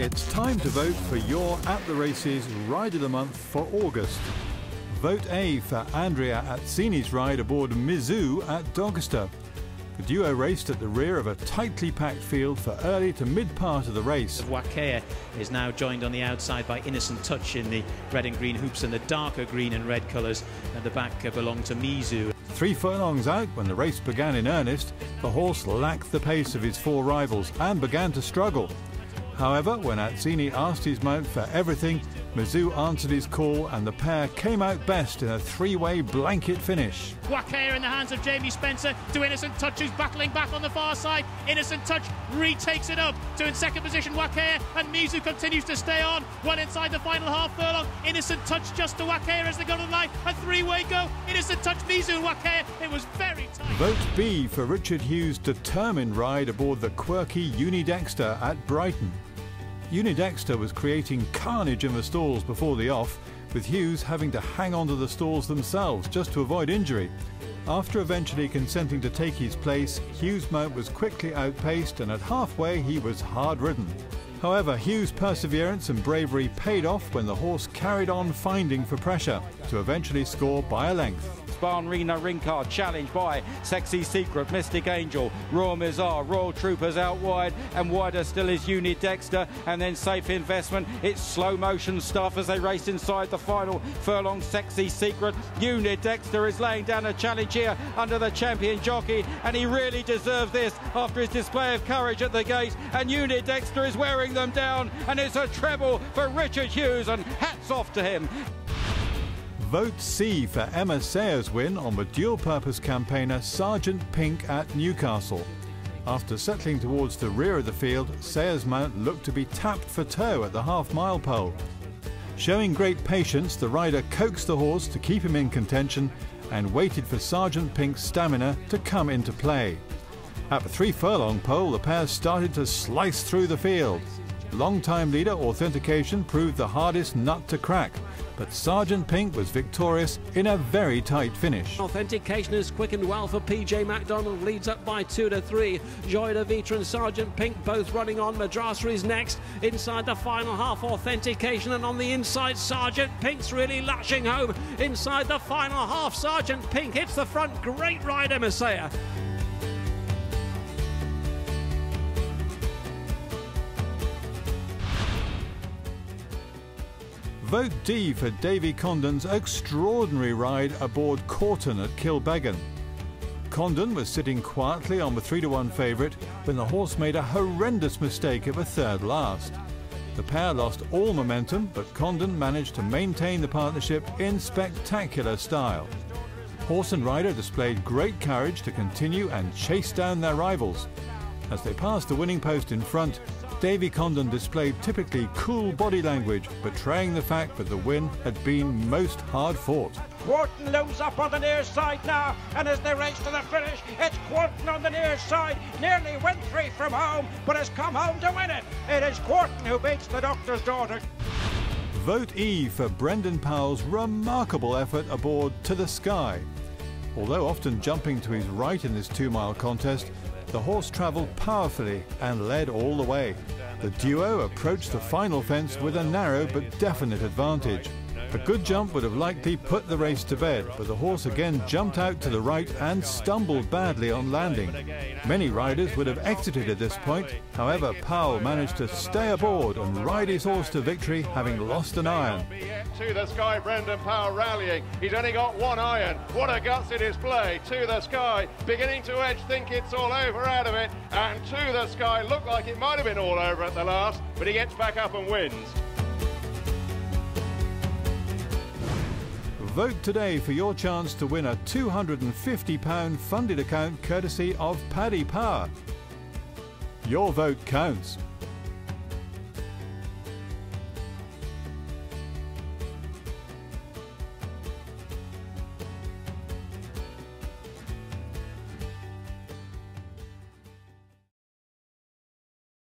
It's time to vote for your At the Races Ride of the Month for August. Vote A for Andrea Atzini's ride aboard Mizzou at Dexter. The duo raced at the rear of a tightly packed field for early to mid-part of the race. Wakea is now joined on the outside by Innocent Touch in the red and green hoops, and the darker green and red colours at the back belong to Mizzou. 3 furlongs out, when the race began in earnest, the horse lacked the pace of his 4 rivals and began to struggle. However, when Atzini asked his mount for everything, Mizzou answered his call and the pair came out best in a 3-way blanket finish. Wakea in the hands of Jamie Spencer to Innocent Touch, who's battling back on the far side. Innocent Touch retakes it up to in second position Wakea, and Mizzou continues to stay on. Well inside the final half furlong, Innocent Touch just to Wakea as they go to the line. A 3-way go, Innocent Touch, Mizzou, Wakea. It was very tight. Vote B for Richard Hughes' determined ride aboard the quirky Uni Dexter at Brighton. Uni Dexter was creating carnage in the stalls before the off, with Hughes having to hang on to the stalls themselves just to avoid injury. After eventually consenting to take his place, Hughes' mount was quickly outpaced and at halfway he was hard-ridden. However, Hughes' perseverance and bravery paid off when the horse carried on finding for pressure to eventually score by a length. Barnrina Rincard challenged by Sexy Secret, Mystic Angel, Royal Mizzou, Royal Troopers out wide, and wider still is Uni Dexter, and then Safe Investment. It's slow motion stuff as they race inside the final furlong. Sexy Secret, Uni Dexter is laying down a challenge here under the champion jockey, and he really deserves this after his display of courage at the gate, and Uni Dexter is wearing them down, and it's a treble for Richard Hughes, and hats off to him. Vote C for Emma Sayers' win on the dual-purpose campaigner Sgt Pink at Newcastle. After settling towards the rear of the field, Sayers' mount looked to be tapped for toe at the half-mile pole. Showing great patience, the rider coaxed the horse to keep him in contention and waited for Sgt Pink's stamina to come into play. At the 3-furlong pole, the pair started to slice through the field. Long-time leader Authentication proved the hardest nut to crack, but Sgt Pink was victorious in a very tight finish. Authentication is quickened well for PJ MacDonald, leads up by 2 to 3. Joy de Vitra and Sgt Pink both running on. Madrasa is next. Inside the final half, Authentication, and on the inside, Sgt Pink's really lashing home. Inside the final half, Sgt Pink hits the front. Great ride, Messiah. Vote D for Davy Condon's extraordinary ride aboard Courtin at Kilbeggan. Condon was sitting quietly on the 3-to-1 favourite when the horse made a horrendous mistake at the third last. The pair lost all momentum, but Condon managed to maintain the partnership in spectacular style. Horse and rider displayed great courage to continue and chase down their rivals. As they passed the winning post in front, Davy Condon displayed typically cool body language, betraying the fact that the win had been most hard-fought. Courtin looms up on the near side now, and as they race to the finish, it's Courtin on the near side. Nearly went 3 from home, but has come home to win it. It is Courtin who beats the doctor's daughter. Vote E for Brendan Powell's remarkable effort aboard To the Sky. Although often jumping to his right in this 2-mile contest, the horse travelled powerfully and led all the way. The duo approached the final fence with a narrow but definite advantage. A good jump would have likely put the race to bed, but the horse again jumped out to the right and stumbled badly on landing. Many riders would have exited at this point. However, Powell managed to stay aboard and ride his horse to victory, having lost an iron. To the Sky, Brendan Powell rallying. He's only got 1 iron. What a guts in his play. To the Sky, beginning to edge, think it's all over out of it. And To the Sky looked like it might have been all over at the last, but he gets back up and wins. Vote today for your chance to win a £250 funded account courtesy of Paddy Power. Your vote counts.